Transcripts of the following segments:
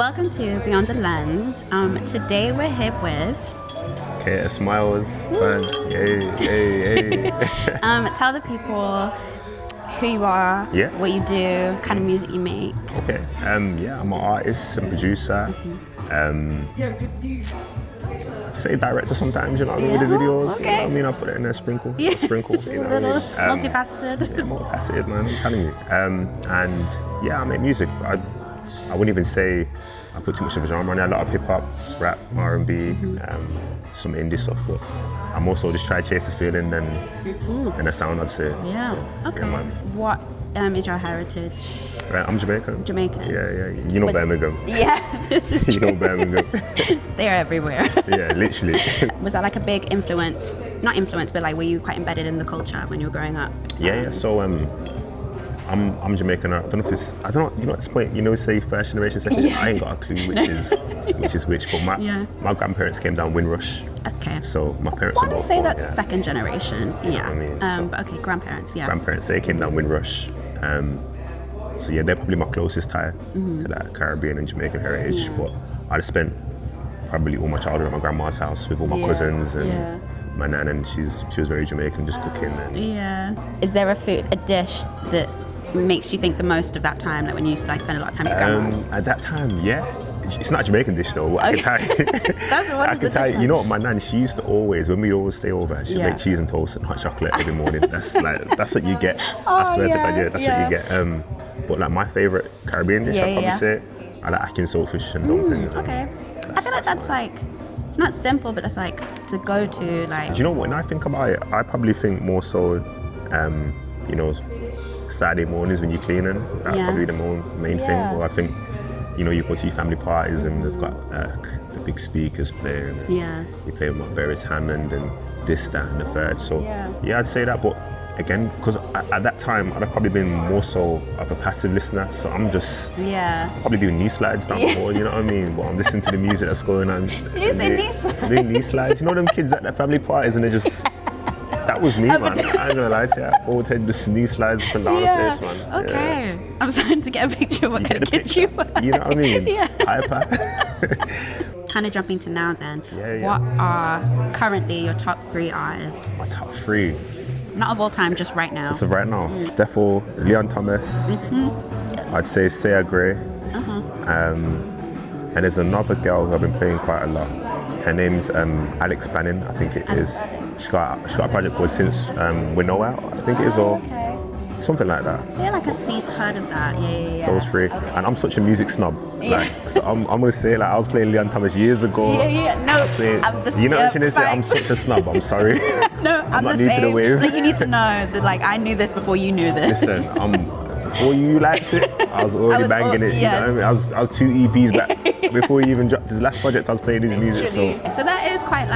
Welcome to Beyond the Lens. Today we're here with Katus Myles. Hey. tell the people who you are, what you do, kind of music you make. Okay. I'm an artist and producer. Say director sometimes, you know what I mean, with the videos. Okay. You know what I mean, I put it in there, sprinkle. Yeah. Sprinkle. Just You know a what I little mean? multifaceted. Yeah, multifaceted, man. I'm telling you. And I make music. I wouldn't even say I put too much of a genre on there. A lot of hip hop, rap, R&B, some indie stuff. But I'm also just trying to chase the feeling and the sound, I'd say. Yeah. So, Okay. Yeah, man. What is your heritage? Right, I'm Jamaican. Jamaican. Yeah. You know Birmingham. Yeah, this is true. You know Birmingham. They're everywhere. Yeah, literally. Was that like a big influence? Not influence, but like were you quite embedded in the culture when you were growing up? Yeah. So I'm Jamaican. I don't know if it's. I don't know. You know, at this point, say first generation, second. Yeah. I ain't got a clue which is which. But my grandparents came down Windrush. Okay. So my parents. I want to say that's yeah. second generation. Yeah. I mean, but okay, grandparents. Yeah. Grandparents, they came down Windrush. So yeah, they're probably my closest tie to that Caribbean and Jamaican heritage. Yeah. But I just spent probably all my childhood at my grandma's house with all my cousins and my nan, and she was very Jamaican, just cooking. And Is there a dish that makes you think the most of that time, like when you used to spend a lot of time at your grandma's? At that time, yeah. It's not a Jamaican dish though. I can tell you. I can tell you. You know what, my nan, she used to always, when we always stay over, she'd make cheese and toast and hot chocolate every morning. That's what you get. I swear to God, that's what you get. But like my favorite Caribbean dish, I'd probably say, I like Akin saltfish and dumplings. Okay. I feel like that's like, it's not simple, but it's like to go to like. Do you know what? When I think about it, I probably think more so, Saturday mornings when you're cleaning. That's probably the main thing. Or I think, you go to your family parties and they've got the big speakers playing. And you play with Montberry's Hammond and this, that, and the third. So I'd say that. But again, because at that time I'd have probably been more so of a passive listener. So I'm just probably doing knee slides down the hall. You know what I mean? But I'm listening to the music that's going on. Did you say knee slides? Doing knee slides. You know them kids at their family parties and they just. That was me, man. I ain't gonna lie to you. Old head just knee slides from down the place, man. Okay. Yeah. I'm starting to get a picture of what kind of kids you were. You know what I mean? Hyper. Kind of jumping to now then. Yeah. What are currently your top 3 artists? My top 3. Not of all time, just right now. So right now, Defo, Leon Thomas. I'd say Saya Gray. And there's another girl who I've been playing quite a lot. Her name's Alex Bannon, I think it is. She got a project called Since We Know Out, I think it is, or something like that. I feel like I've heard of that. Yeah. Those 3. Okay. And I'm such a music snob. So I'm gonna say, I was playing Leon Thomas years ago. No, you know what I'm say? I'm such a snob. I'm sorry. No, I'm not the new same. to the wave. Like, you need to know that I knew this before you knew this. Listen, before you liked it, I was already banging it. Yes. You know what I mean? I was 2 EPs back before he even dropped his last project. I was playing his music. So that is quite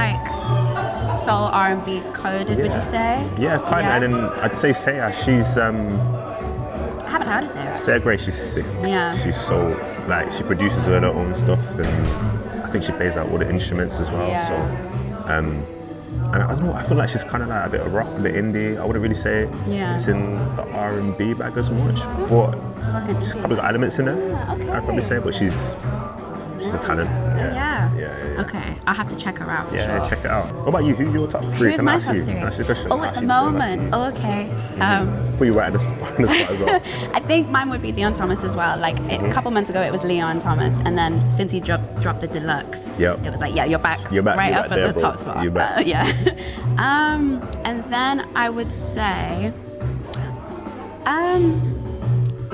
soul R&B coded, would you say? Yeah, kind of. And then I'd say Saya, she's I haven't heard of Saya. Saya Gray, she's sick. Yeah. She's so she produces her own stuff, and I think she plays all the instruments as well. Yeah. So, and I don't know. I feel like she's kind of a bit of rock, a bit indie. I wouldn't really say it's in the R&B bag as much, but she's probably got elements in there. Okay. I'd probably say, but she's a talent. Yeah. Okay, I'll have to check her out for sure. Check it out. What about you? Who's your top 3? Who's Can my I ask top you? 3? Can I ask you a question? Oh, at the moment. Oh, okay. Put you right on the spot as well. I think mine would be Leon Thomas as well. A couple months ago, it was Leon Thomas, and then since he dropped the deluxe, it was you're back. Right you're up back at there, the bro. top spot. You're back. And then I would say,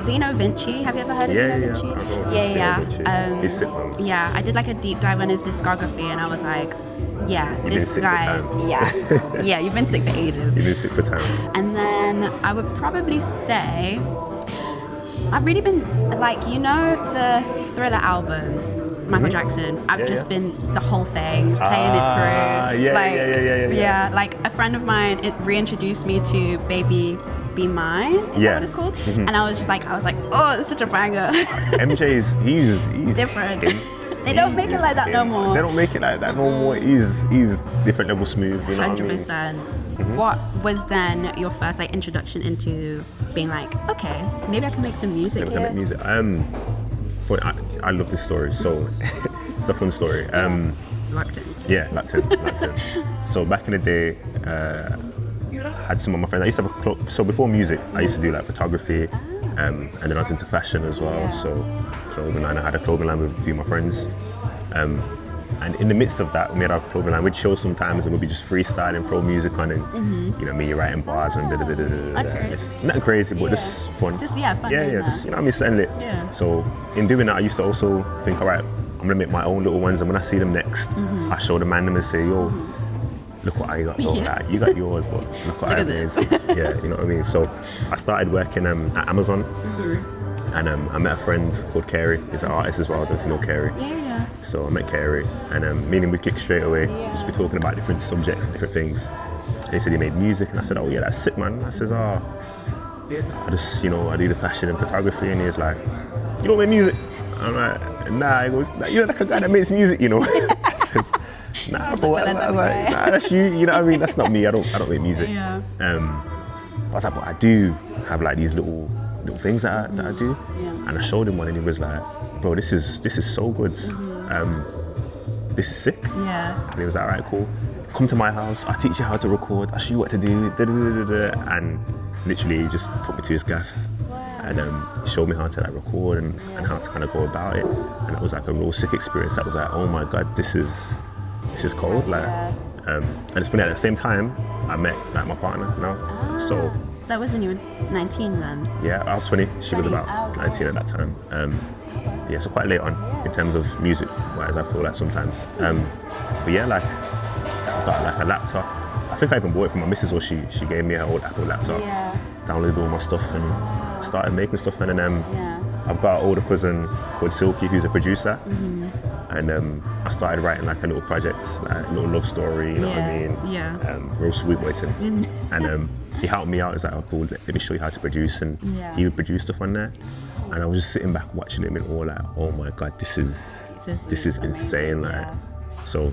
Zeno Vinci. Have you ever heard of Zeno Vinci? Yeah. He's sick, man. Yeah, I did a deep dive on his discography, and I was like, this guy's you've been sick for ages. You've been sick for time. And then I would probably say I've really been the Thriller album, Michael Jackson. I've just been the whole thing, playing it through. Yeah. A friend of mine reintroduced me to Baby Be Mine. Is that what it's called? And I was oh, it's such a banger. MJ's he's different. They don't make it like that no more. They don't make it like that no more. He's different level smooth. You know 100%. What I mean? What was then your first introduction into being okay, maybe I can make some music here? For funny. I love this story. So it's a fun story. Locked in. Yeah, that's it. So back in the day, I had some of my friends. I used to have a club. So before music, I used to do like photography, and then I was into fashion as well. Yeah. So clothing line. I had a clothing line with a few of my friends. And in the midst of that, we had our clothing line. We'd show sometimes and we'd be just freestyling, throw music on, and you know, me writing bars and Okay. It's nothing crazy, but just fun. Just fun. Yeah, just, you know what I mean, setting it. Yeah. So in doing that, I used to also think, all right, I'm gonna make my own little ones, and when I see them next, I show the man them and say, yo, look what I got, bro. Like, you got yours, but look what I made. Yeah, you know what I mean. So I started working at Amazon, and I met a friend called Carey. He's an artist as well. I don't know if you know Carey. Yeah. So I met Carey, and me and him, we clicked straight away. Just be talking about different subjects and different things. He said he made music, and I said, oh yeah, that's sick, man. I said, I just, you know, I do the fashion and photography, and he was like, you don't make music? I'm like, nah. He goes, you're like a guy that makes music, you know. I said, nah, but I was like, nah, that's you. You know what I mean? That's not me. I don't make music. Yeah. I was like, but I do have like these little things that I do. Yeah. And I showed him one, and he was like, bro, this is so good. This is sick. Yeah. And he was like, all right, cool. Come to my house. I'll teach you how to record. I'll show you what to do. And literally, he just took me to his gaff. And he showed me how to like record and how to kind of go about it. And that was like a real sick experience. That was like, oh my God, this is cold. Like, and it's funny, at the same time, I met like my partner now. So that was when you were 19 then? Yeah, I was 20. She was about 19 at that time. Yeah, so quite late on in terms of music wise, I feel like sometimes. But yeah, like I got like a laptop. I think I even bought it for my missus, or she gave me an old Apple laptop. Yeah. Downloaded all my stuff and started making stuff. And then I've got an older cousin called Silky, who's a producer. And I started writing like a little project, like a little love story, you know what I mean? Yeah. Real sweet waiting. And he helped me out. He's like, oh cool, let me show you how to produce. And he would produce stuff on there. And I was just sitting back watching him and all like, oh my God, this is insane. Like, so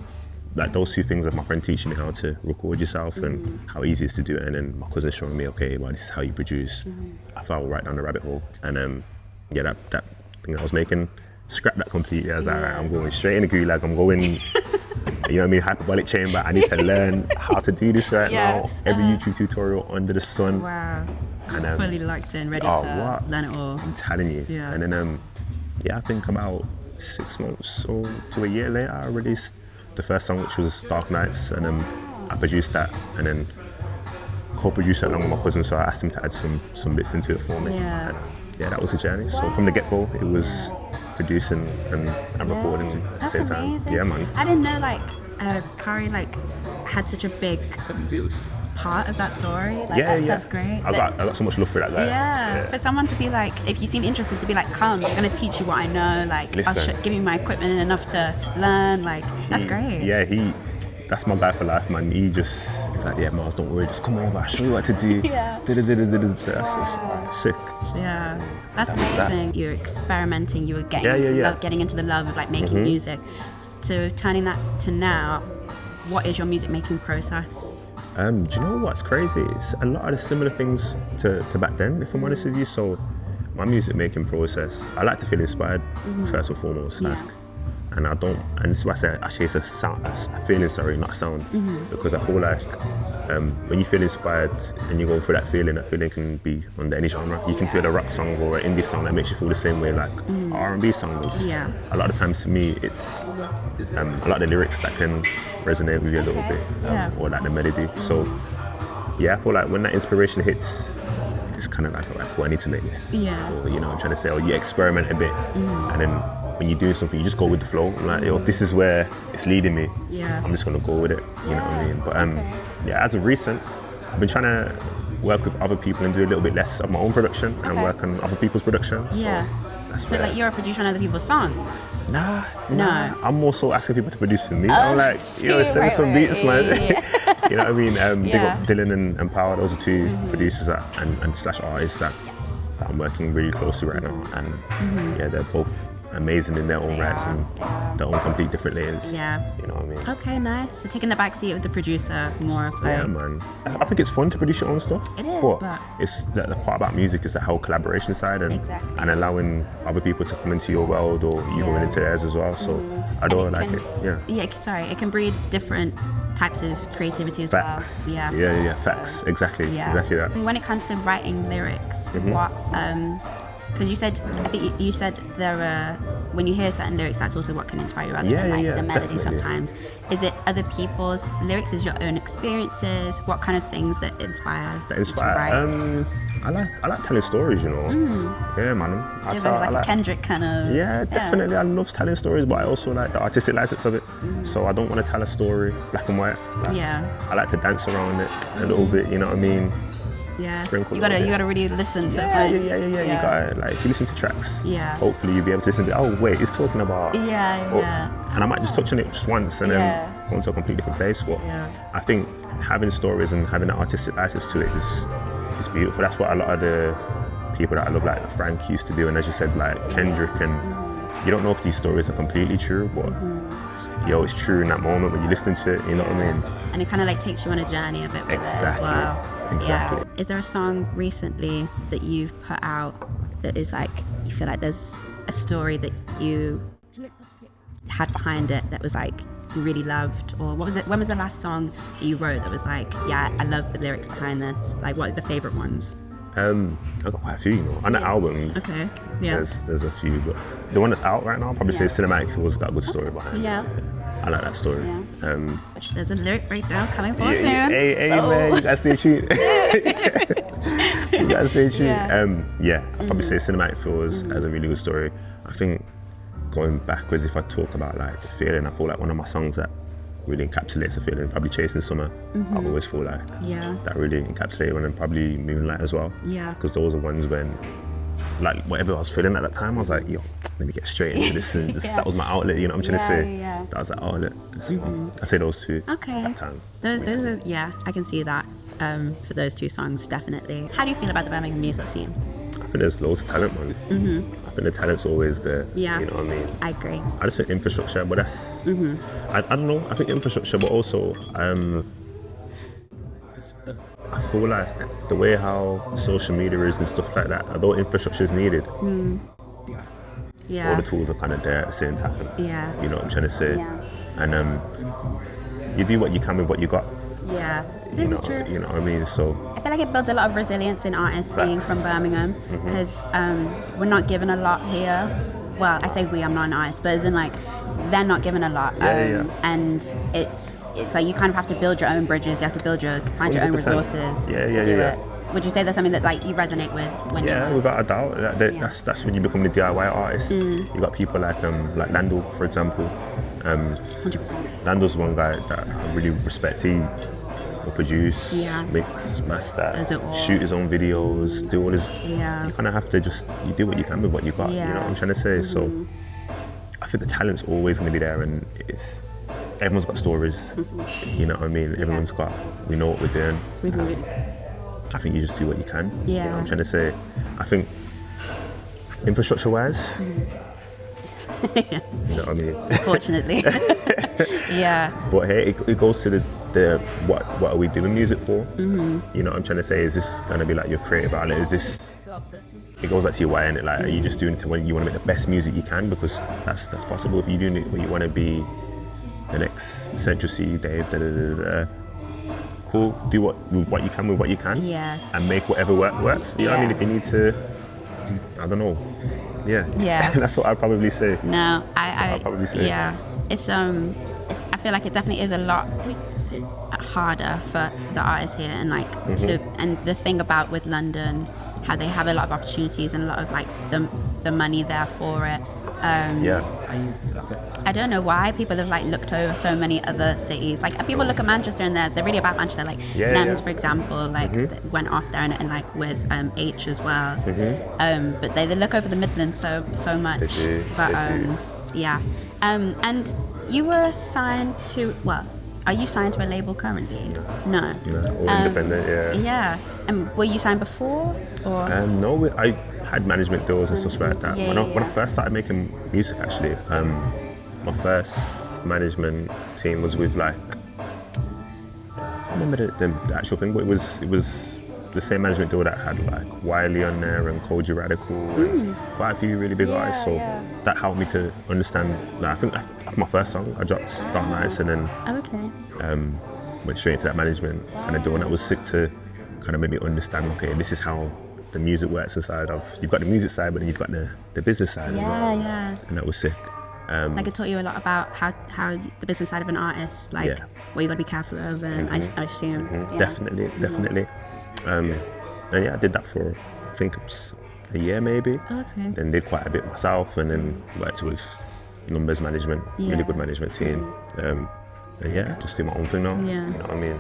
like those two things of my friend teaching me how to record yourself and how easy it is to do it, and then my cousin showing me, okay, well, this is how you produce. I fell right down the rabbit hole. And yeah, that thing I was making, scrap that completely. I was like, all right, I'm going straight in the gulag. I'm going, you know what I mean, hyperbolic chamber. I need to learn how to do this right now. Every YouTube tutorial under the sun. Wow. And fully locked in, ready to learn it all. I'm telling you. Yeah. And then, I think about 6 months or to a year later, I released the first song, which was Dark Nights. And I produced that and then co-produced it along with my cousin. So I asked him to add some bits into it for me. Yeah. And, that was the journey. So from the get-go, it was producing and recording at the same time. Amazing. Yeah, man. I didn't know Kari had such a big part of that story. That's great. I got so much love for that guy. Yeah. For someone to be like, if you seem interested, to be like, come, I'm gonna teach you what I know. Like, Listen. I'll give you my equipment enough to learn. Like, that's great. Yeah, that's my guy for life, man. He's like, yeah, Myles, don't worry, just come over, I'll show you what to do. That's sick. Yeah, that's amazing. You're experimenting, you were getting into the love of like making music. So turning that to now, what is your music making process? Do you know what's crazy? It's a lot of the similar things to back then, if I'm honest with you. So my music making process, I like to feel inspired first and foremost. And this is why I say actually it's a feeling, not a sound. Because I feel like when you feel inspired and you go through that feeling can be under any genre. You can feel a rock song or an indie song that makes you feel the same way like R&B song does. Yeah. A lot of times to me it's a lot of the lyrics that can resonate with you a little bit, or like the melody. So I feel like when that inspiration hits, it's kind of like, well, I need to make this. Yeah. Or I'm trying to say, you experiment a bit, and then when you're doing something, you just go with the flow. I'm like, if this is where it's leading me, I'm just gonna go with it. You know what I mean? But as of recent, I've been trying to work with other people and do a little bit less of my own production and work on other people's production. So like you're a producer on other people's songs? Nah. No. I'm more so asking people to produce for me. I'm like, send me some beats, man. You know what I mean? Big up Dylan and Power. Those are two producers and slash artists that I'm working really closely right now. And they're both amazing in their own rights and their own complete different lanes. Yeah. You know what I mean? Okay, nice. So taking the backseat with the producer more of like... Yeah, man. I think it's fun to produce your own stuff. It is, but it's the part about music is the whole collaboration side and allowing other people to come into your world or you going into theirs as well. So I don't like it. Yeah. Yeah, sorry. It can breed different types of creativity as well. Yeah, facts. Exactly that. When it comes to writing lyrics, what because you said, I think you said there are, when you hear certain lyrics, that's also what can inspire you rather than like the melody definitely. Sometimes. Is it other people's lyrics? Is your own experiences? What kind of things that inspire? You to write? I like telling stories, you know. Yeah, man. I like a Kendrick kind of. Yeah, definitely. I love telling stories, but I also like the artistic license of it. So I don't want to tell a story black and white. Like, I like to dance around it a little bit. You know what I mean? Yeah. You gotta really listen to it. Yeah. You gotta, like, if you listen to tracks, hopefully you'll be able to listen to, oh wait, it's talking about. And I might just touch on it just once and then go into a completely different place. But I think having stories and having an artistic license to it is beautiful. That's what a lot of the people that I love, like Frank, used to do. And as you said, like Kendrick, and you don't know if these stories are completely true, but it's true in that moment when you listen to it. You know what I mean? And it kind of like takes you on a journey a bit with it as well. Exactly. Yeah. Is there a song recently that you've put out that is like, you feel like there's a story that you had behind it that was like you really loved? Or what was it? When was the last song that you wrote that was like, yeah, I love the lyrics behind this? Like, what are the favorite ones? I've got quite a few, you know. On the albums, there's a few, but the one that's out right now, I'll probably say Cinematic Feels got a good story behind it. I like that story. Which there's a lyric breakdown coming for soon. Hey, man, you gotta stay tuned. You gotta stay tuned. I'll probably say Cinematic Feels has a really good story. I think going backwards, if I talk about like feeling, I feel like one of my songs that really encapsulates a feeling, probably Chasing Summer. I've always feel like that really encapsulated one, and probably Moonlight as well. Because those are ones when, like, whatever I was feeling at that time, I was like, yo, let me get straight into this. And that was my outlet, you know what I'm trying to say? That was that outlet. So I say those two at that time. Those are, I can see that for those two songs, definitely. How do you feel about the Birmingham music scene? I think there's loads of talent, man. I think the talent's always there. You know what I mean? I agree. I just think infrastructure, but that's, I don't know, I think infrastructure, but also, I feel like the way how social media is and stuff like that, although infrastructure is needed, all the tools are kind of there at the same time. You know what I'm trying to say? And you do what you can with what you got. This is true. You know what I mean? So I feel like it builds a lot of resilience in artists being from Birmingham, because we're not given a lot here. Well, I say we, I'm not an artist, but as in like they're not given a lot. And it's like you kind of have to build your own bridges. You have to find your own resources to do it. Would you say that's something that like you resonate with when you're... without a doubt. That's when you become the DIY artist. You got people like Lando, for example. 100%. Lando's one guy that I really respect. He will produce, mix, master, shoot his own videos, do all his... You kind of have to you do what you can with what you got, you know what I'm trying to say? So I think the talent's always going to be there, and everyone's got stories, you know what I mean? Everyone's got, we know what we're doing. I think you just do what you can, you know what I'm trying to say? I think infrastructure-wise, you know what I mean? Unfortunately. But hey, it goes to the what are we doing music for? You know what I'm trying to say? Is this gonna be like your creative outlet? Is this? It goes back to your why, and like, are you just doing it when you want to make the best music you can? Because that's possible. If you're doing it when you want to be the next Central C, Dave, cool. Do what you can with what you can, and make whatever works. You know what I mean? If you need to, I don't know. That's what I'd probably say. No, I'd probably say. It's I feel like it definitely is a lot harder for the artists here, and like and the thing about with London, how they have a lot of opportunities and a lot of like the money there for it. I don't know why people have like looked over so many other cities. Like people look at Manchester and they're really about Manchester. Like Nems, for example, like went off there and like with H as well. But they look over the Midlands so much. They do. And you were signed to are you signed to a label currently? No. All independent, And were you signed before? Or? No, had management deals and stuff like that. When I first started making music, actually, my first management team was with like, I remember the actual thing, but it was the same management deal that had like Wiley on there and Koji Radical and quite a few really big artists. So that helped me to understand. I think that's my first song. I dropped Dark Nights and then went straight into that management kind of deal, and that was sick to kind of make me understand. Okay, this is how the music works inside of. You've got the music side, but then you've got the business side as well. And that was sick. Like it taught you a lot about how the business side of an artist, like what you got to be careful of, and I assume. Definitely. And I did that for I think it was a year maybe. Then did quite a bit myself, and then worked with numbers management, really good management team. And just do my own thing now. You know what I mean?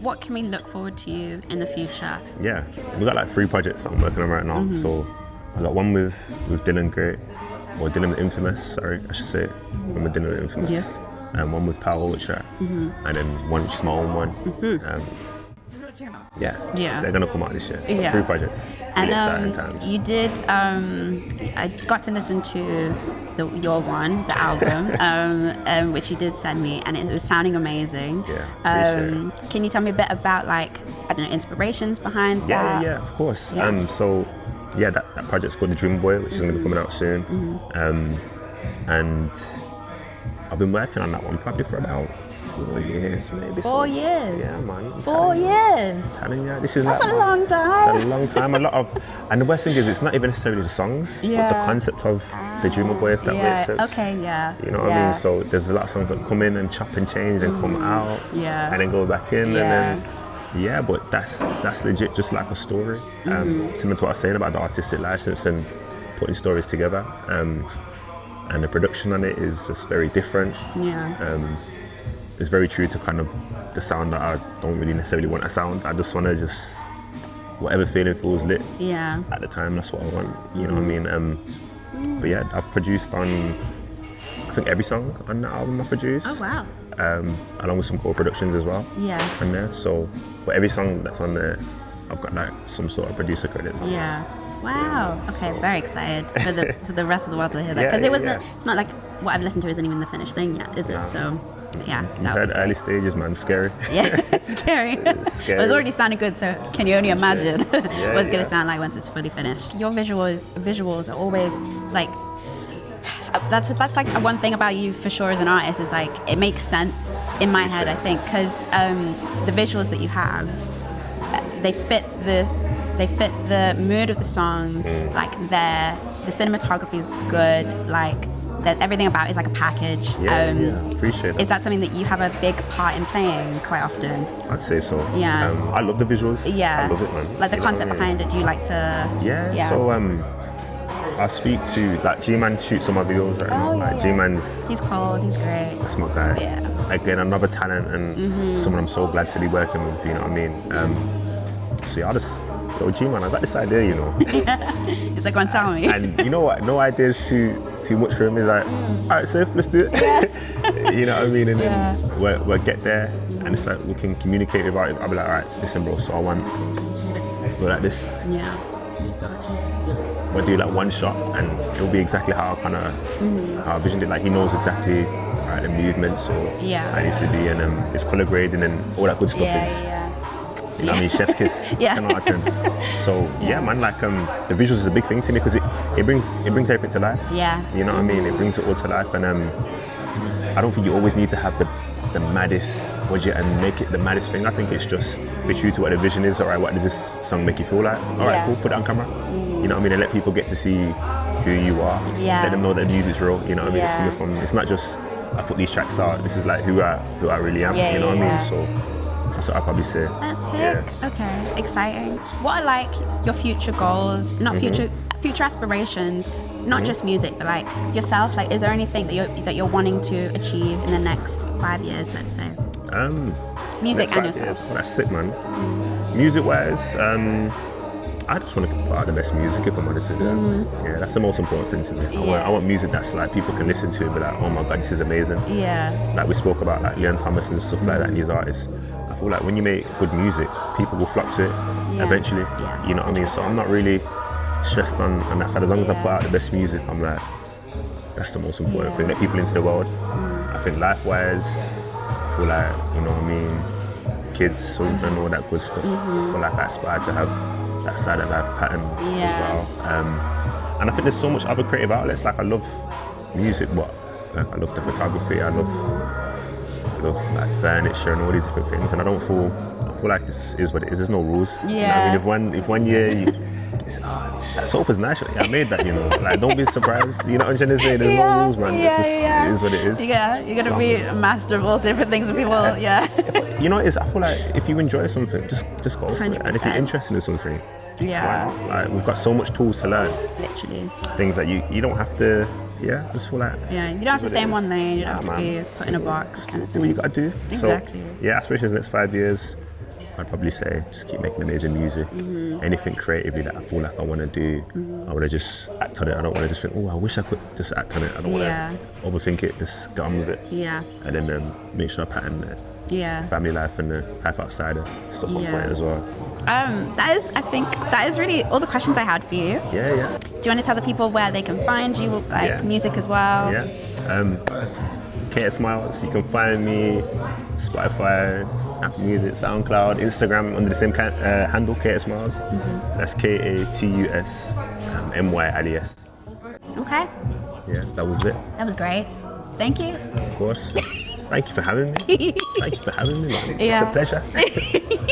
What can we look forward to you in the future? Yeah, we got like 3 projects that I'm working on right now. So I got one with Dylan Great, or Dylan the Infamous, sorry, I should say. One with Dylan the Infamous. And one with Power Ultra. And then one just my own one. They're gonna come out this year. So 3 projects. And exciting times. You did. I got to listen to your one, the album, which you did send me, and it was sounding amazing. Can you tell me a bit about like inspirations behind that? Yeah, of course. So that project's called The Dream Boy, which is gonna be coming out soon. And I've been working on that one probably for about 4 years, maybe. 4 years? Yeah, man. 4 years? Telling you, this is That's like a long time. It's a long time. And the worst thing is, it's not even necessarily the songs, but the concept of the Dreamer Boy, if that makes sense. Okay, You know what I mean? So there's a lot of songs that come in and chop and change and come out, and then go back in, and then but that's legit, just like a story. Similar to what I was saying about the artistic license and putting stories together. And the production on it is just very different. It's very true to kind of the sound that I don't really necessarily want to sound. I just want to whatever feeling feels lit at the time, that's what I want. You know what I mean? But yeah, I've produced on, I think every song on the album I've produced. Oh wow. Along with some co-productions as well. On there. So, but every song that's on there, I've got like some sort of producer credits on. Wow. Okay, very excited for the rest of the world to hear that, because it's not like what I've listened to isn't even the finished thing yet, is it? So. Yeah, you heard early stages, man. Scary. Scary. It was already sounding good, so can you only imagine what it's going to sound like once it's fully finished? Your visuals are always like, that's like one thing about you for sure as an artist, is like it makes sense in my head, I think, because the visuals that you have, they fit the mood of the song. Like the cinematography is good, like that everything about it is like a package. Appreciate it. Is that something that you have a big part in playing quite often? I'd say so. I love the visuals. I love it, man. Like the concept behind it, do you like to... So I speak to, like, G-Man shoots some of my videos right now. Like G-Man's... He's cold, he's great. That's my guy. Again, another talent and someone I'm so glad to be working with, you know what I mean? So I'll just... Yo, G-Man, I got this idea, you know. He's like, go and tell me. And you know what? No idea's too much for him. He's like, all right, Sif, let's do it. You know what I mean? And then we'll get there, and it's like we can communicate about it. I'll be like, all right, listen, bro. So I want go like this. We'll do like one shot, and it'll be exactly how I visioned it. Like he knows exactly the movements or how it needs to be, and it's color grading and all that good stuff. You know what I mean? Chef's kiss. 10 out of 10. So man, like the visuals is a big thing to me, because it brings everything to life. You know what I mean? It brings it all to life, and I don't think you always need to have the maddest budget and make it the maddest thing. I think it's just be true to what the vision is. All right, what does this song make you feel like? All right, cool, put it on camera. You know what I mean? And let people get to see who you are. Let them know that the music's real. You know what I mean? It's coming from. It's not just I put these tracks out. This is like who I really am. You know what I mean? So. That's what I'd probably say. That's sick. Okay, exciting. What are like your future goals? Not future aspirations. Not just music, but like yourself. Like, is there anything that you're wanting to achieve in the next 5 years? Let's say. Music and yourself. Years. That's sick, man. Music-wise, I just want to put out the best music, if I'm honest with you. That's the most important thing to me. I want music that's like people can listen to and be like, oh my god, this is amazing. Like we spoke about like Leon Thomas and stuff like that, and these artists. I feel like when you make good music, people will flock to it eventually. You know what I mean? So I'm not really stressed on that side. As long as I put out the best music, I'm like, that's the most important thing. Let people into the world. I think life-wise, I feel like, you know what I mean, kids, husband, all that good stuff. I feel like I aspire to have that side of life pattern as well. And I think there's so much other creative outlets. Like I love music, but like, I love the photography. I love like furniture and all these different things. And I feel like this is what it is. There's no rules. Yeah. You know, I mean, if one year that sofa's nice. Yeah, I made that, you know. Like, don't be surprised. You know what I'm trying to say? There's no rules, man. It is what it is. Yeah, you're gonna be a master of all different things with people. You know, I feel like if you enjoy something, just go for it. And if you're interested in something, like we've got so much tools to learn. Literally. Things that you don't have to. Yeah, just feel like. Yeah, you don't have to stay in one lane. You don't have to be put in a box. Do what you gotta do. Exactly. So, yeah, aspirations next 5 years. I'd probably say just keep making amazing music. Anything creatively that I feel like I want to do, I want to just act on it. I don't want to just think, oh, I wish I could just act on it. I don't want to overthink it, just get on with it. Yeah. And then make sure I pattern the family life and the life outside of stuff on point as well. I think that is really all the questions I had for you. Yeah. Do you want to tell the people where they can find you, like music as well? Yeah. Katus Myles, you can find me Spotify, Apple Music, SoundCloud, Instagram under the same handle, Katus Myles. That's Katus Myles. Okay. Yeah, that was it. That was great. Thank you. Of course. Thank you for having me. Thank you for having me, man. It's a pleasure.